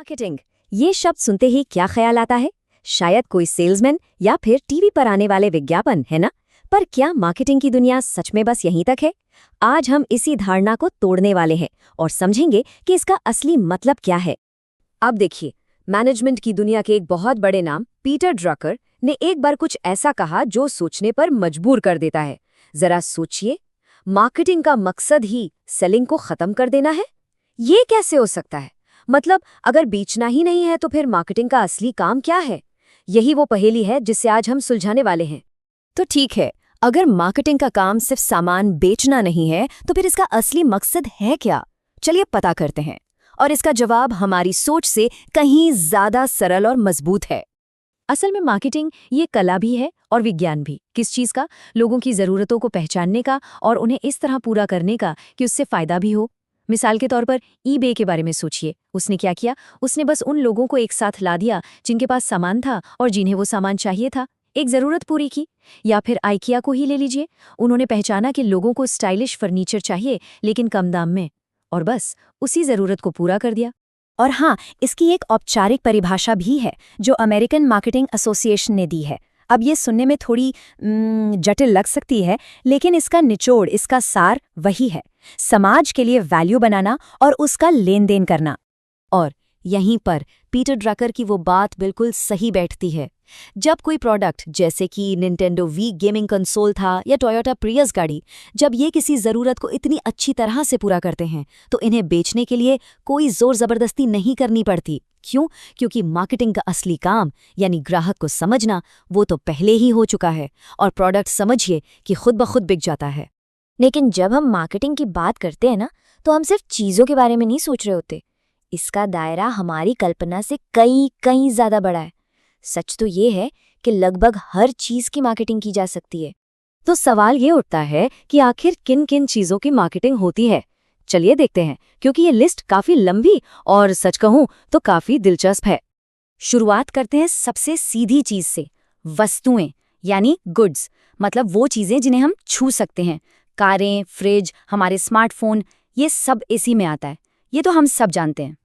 Marketing, ये शब्द सुनते ही क्या ख्याल आता है? शायद कोई सेल्समैन या फिर टीवी पर आने वाले विज्ञापन, है ना? पर क्या मार्केटिंग की दुनिया सच में बस यहीं तक है? आज हम इसी धारणा को तोड़ने वाले हैं और समझेंगे कि इसका असली मतलब क्या है। अब देखिए, मैनेजमेंट की दुनिया के एक बहुत बड़े नाम पीटर ड्रकर ने एक बार कुछ ऐसा कहा जो सोचने पर मजबूर कर देता है। जरा सोचिए, मार्केटिंग का मकसद ही सेलिंग को खत्म कर देना है? ये कैसे हो सकता है? मतलब अगर बेचना ही नहीं है तो फिर मार्केटिंग का असली काम क्या है? यही वो पहेली है जिसे आज हम सुलझाने वाले हैं। तो ठीक है, अगर मार्केटिंग का काम सिर्फ सामान बेचना नहीं है तो फिर इसका असली मकसद है क्या? चलिए पता करते हैं। और इसका जवाब हमारी सोच से कहीं ज्यादा सरल और मजबूत है। असल में मार्केटिंग ये कला भी है और विज्ञान भी। किस चीज का? लोगों की जरूरतों को पहचानने का और उन्हें इस तरह पूरा करने का कि उससे फायदा भी हो। मिसाल के तौर पर ईबे के बारे में सोचिए। उसने क्या किया? उसने बस उन लोगों को एक साथ ला दिया जिनके पास सामान था और जिन्हें वो सामान चाहिए था, एक जरूरत पूरी की। या फिर आइकिया को ही ले लीजिए। उन्होंने पहचाना कि लोगों को स्टाइलिश फर्नीचर चाहिए लेकिन कम दाम में, और बस उसी जरूरत को पूरा कर दिया। और हाँ, इसकी एक औपचारिक परिभाषा भी है जो अमेरिकन मार्केटिंग एसोसिएशन ने दी है। अब ये सुनने में थोड़ी जटिल लग सकती है, लेकिन इसका निचोड़, इसका सार वही है: समाज के लिए वैल्यू बनाना और उसका लेन देन करना। और यहीं पर पीटर ड्रकर की वो बात बिल्कुल सही बैठती है। जब कोई प्रोडक्ट, जैसे कि निंटेंडो वी गेमिंग कंसोल था या टोयोटा प्रियस गाड़ी, जब ये किसी ज़रूरत को इतनी अच्छी तरह से पूरा करते हैं तो इन्हें बेचने के लिए कोई जोर ज़बरदस्ती नहीं करनी पड़ती। क्यों? क्योंकि मार्केटिंग का असली काम, यानी ग्राहक को समझना, वो तो पहले ही हो चुका है और प्रोडक्ट समझिए कि खुद ब खुद बिक जाता है। लेकिन जब हम मार्केटिंग की बात करते हैं ना, तो हम सिर्फ चीज़ों के बारे में नहीं सोच रहे होते। इसका दायरा हमारी कल्पना से कहीं ज़्यादा बड़ा है। सच तो ये है कि लगभग हर चीज़ की मार्केटिंग की जा सकती है। तो सवाल ये उठता है कि आखिर किन किन चीज़ों की मार्केटिंग होती है। चलिए देखते हैं, क्योंकि ये लिस्ट काफ़ी लंबी और सच कहूं तो काफ़ी दिलचस्प है। शुरुआत करते हैं सबसे सीधी चीज़ से, वस्तुएं यानी गुड्स। मतलब वो चीज़ें जिन्हें हम छू सकते हैं। कारें, फ्रिज, हमारे स्मार्टफोन, ये सब इसी में आता है। ये तो हम सब जानते हैं।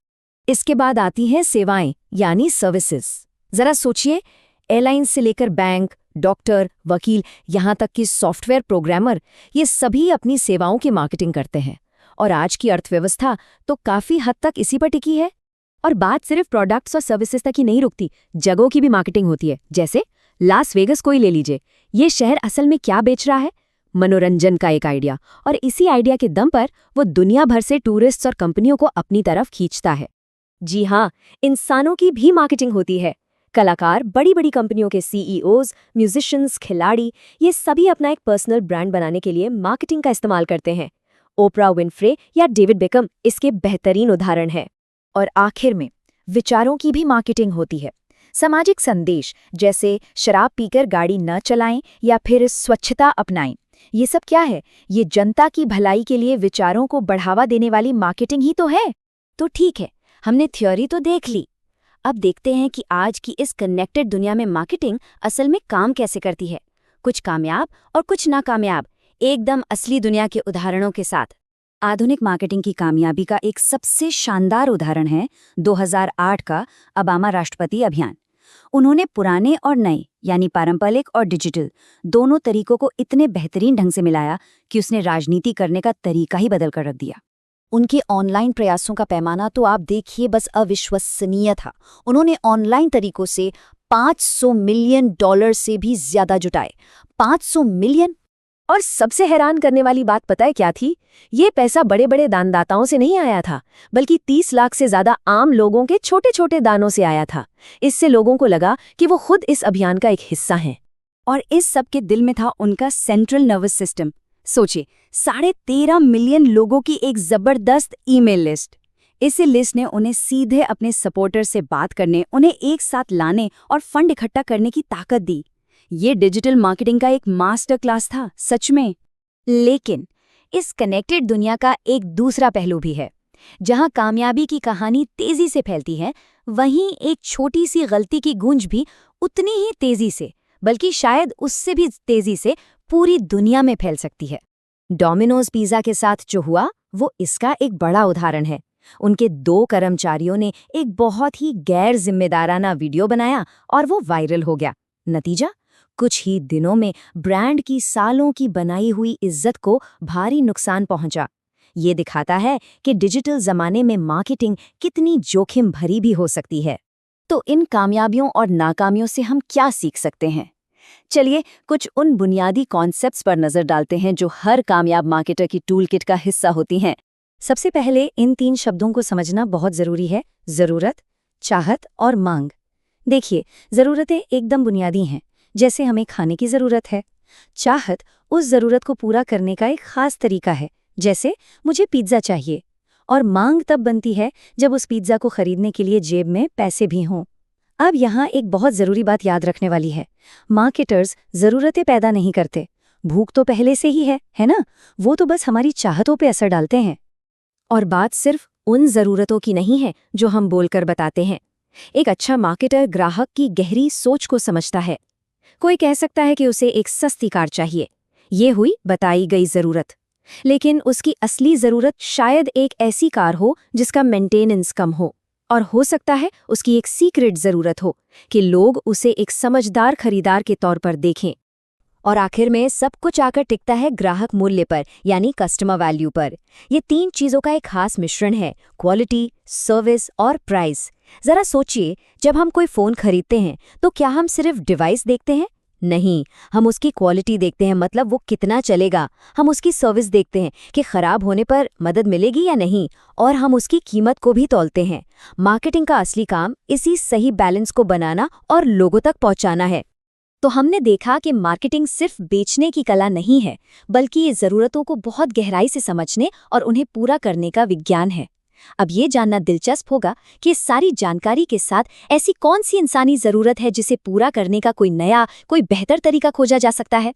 इसके बाद आती हैं सेवाएं यानी सर्विसेज। जरा सोचिए, एयरलाइन से लेकर बैंक, डॉक्टर, वकील, यहाँ तक कि सॉफ्टवेयर प्रोग्रामर, ये सभी अपनी सेवाओं की मार्केटिंग करते हैं। और आज की अर्थव्यवस्था तो काफ़ी हद तक इसी पर टिकी है। और बात सिर्फ प्रोडक्ट्स और सर्विसेज तक ही नहीं रुकती, जगहों की भी मार्केटिंग होती है। जैसे लास वेगस को ही ले लीजिए। ये शहर असल में क्या बेच रहा है? मनोरंजन का एक आइडिया, और इसी आइडिया के दम पर वो दुनिया भर से टूरिस्ट्स और कंपनियों को अपनी तरफ खींचता है। जी हाँ, इंसानों की भी मार्केटिंग होती है। कलाकार, बड़ी बड़ी कंपनियों के सीईओज, म्यूजिशियंस, खिलाड़ी, ये सभी अपना एक पर्सनल ब्रांड बनाने के लिए मार्केटिंग का इस्तेमाल करते हैं। ओपरा विनफ्रे या डेविड बेकम इसके बेहतरीन उदाहरण है। और आखिर में विचारों की भी मार्केटिंग होती है। सामाजिक संदेश, जैसे शराब पीकर गाड़ी न चलाएं या फिर स्वच्छता अपनाएं। ये सब क्या है? ये जनता की भलाई के लिए विचारों को बढ़ावा देने वाली मार्केटिंग ही तो है। तो ठीक है, हमने थ्योरी तो देख ली। अब देखते हैं कि आज की इस कनेक्टेड दुनिया में मार्केटिंग असल में काम कैसे करती है। कुछ कामयाब और कुछ नाकामयाब, एकदम असली दुनिया के उदाहरणों के साथ। आधुनिक मार्केटिंग की कामयाबी का एक सबसे शानदार उदाहरण है 2008 का ओबामा राष्ट्रपति अभियान। उन्होंने पुराने और नए, यानी पारंपरिक और डिजिटल, दोनों तरीकों को इतने बेहतरीन ढंग से मिलाया कि उसने राजनीति करने का तरीका ही बदल कर रख दिया। उनके ऑनलाइन प्रयासों का पैमाना तो आप देखिए, बस अविश्वसनीय था। उन्होंने ऑनलाइन तरीकों से $500 मिलियन से भी ज्यादा जुटाए। 500 मिलियन! और सबसे हैरान करने वाली बात पता है क्या थी? ये पैसा बड़े बड़े दानदाताओं से नहीं आया था, बल्कि 30 लाख से ज्यादा आम लोगों के छोटे छोटे दानों से आया था। इससे लोगों को लगा कि वो खुद इस अभियान का एक हिस्सा हैं। और इस सब के दिल में था उनका सेंट्रल नर्वस सिस्टम। सोचिए, 13.5 मिलियन लोगों की एक जबरदस्त ईमेल लिस्ट। इस लिस्ट ने उन्हें सीधे अपने सपोर्टर से बात करने, उन्हें एक साथ लाने और फंड इकट्ठा करने की ताकत दी। ये डिजिटल मार्केटिंग का एक मास्टर क्लास था, सच में। लेकिन इस कनेक्टेड दुनिया का एक दूसरा पहलू भी है। जहां कामयाबी की कहानी तेजी से फैलती है, वहीं एक छोटी सी गलती की गूंज भी उतनी ही तेजी से, बल्कि शायद उससे भी तेजी से पूरी दुनिया में फैल सकती है। डोमिनोज पिज़्ज़ा के साथ जो हुआ, वो इसका एक बड़ा उदाहरण है। उनके 2 कर्मचारियों ने एक बहुत ही गैर जिम्मेदाराना वीडियो बनाया और वो वायरल हो गया। नतीजा, कुछ ही दिनों में ब्रांड की सालों की बनाई हुई इज्जत को भारी नुकसान पहुंचा। ये दिखाता है कि डिजिटल जमाने में मार्केटिंग कितनी जोखिम भरी भी हो सकती है। तो इन कामयाबियों और नाकामियों से हम क्या सीख सकते हैं? चलिए कुछ उन बुनियादी कॉन्सेप्ट्स पर नजर डालते हैं जो हर कामयाब मार्केटर की टूलकिट का हिस्सा होती हैं। सबसे पहले इन 3 शब्दों को समझना बहुत जरूरी है: जरूरत, चाहत और मांग। देखिए, जरूरतें एकदम बुनियादी हैं, जैसे हमें खाने की जरूरत है। चाहत उस जरूरत को पूरा करने का एक खास तरीका है, जैसे मुझे पिज्जा चाहिए। और मांग तब बनती है जब उस पिज्जा को खरीदने के लिए जेब में पैसे भी हों। अब यहाँ एक बहुत जरूरी बात याद रखने वाली है। मार्केटर्स जरूरतें पैदा नहीं करते, भूख तो पहले से ही है ना? वो तो बस हमारी चाहतों पे असर डालते हैं। और बात सिर्फ उन जरूरतों की नहीं है जो हम बोलकर बताते हैं। एक अच्छा मार्केटर ग्राहक की गहरी सोच को समझता है। कोई कह सकता है कि उसे एक सस्ती कार चाहिए, ये हुई बताई गई जरूरत, लेकिन उसकी असली जरूरत शायद एक ऐसी कार हो जिसका मेंटेनेंस कम हो। और हो सकता है उसकी एक सीक्रेट जरूरत हो कि लोग उसे एक समझदार खरीदार के तौर पर देखें। और आखिर में सब कुछ आकर टिकता है ग्राहक मूल्य पर, यानी कस्टमर वैल्यू पर। ये 3 चीजों का एक खास मिश्रण है: क्वालिटी, सर्विस और प्राइस। जरा सोचिए, जब हम कोई फोन खरीदते हैं तो क्या हम सिर्फ डिवाइस देखते हैं? नहीं, हम उसकी क्वालिटी देखते हैं, मतलब वो कितना चलेगा। हम उसकी सर्विस देखते हैं कि खराब होने पर मदद मिलेगी या नहीं, और हम उसकी कीमत को भी तौलते हैं। मार्केटिंग का असली काम इसी सही बैलेंस को बनाना और लोगों तक पहुंचाना है। तो हमने देखा कि मार्केटिंग सिर्फ बेचने की कला नहीं है, बल्कि ये ज़रूरतों को बहुत गहराई से समझने और उन्हें पूरा करने का विज्ञान है। अब ये जानना दिलचस्प होगा कि इस सारी जानकारी के साथ ऐसी कौन सी इंसानी ज़रूरत है जिसे पूरा करने का कोई नया, कोई बेहतर तरीका खोजा जा सकता है।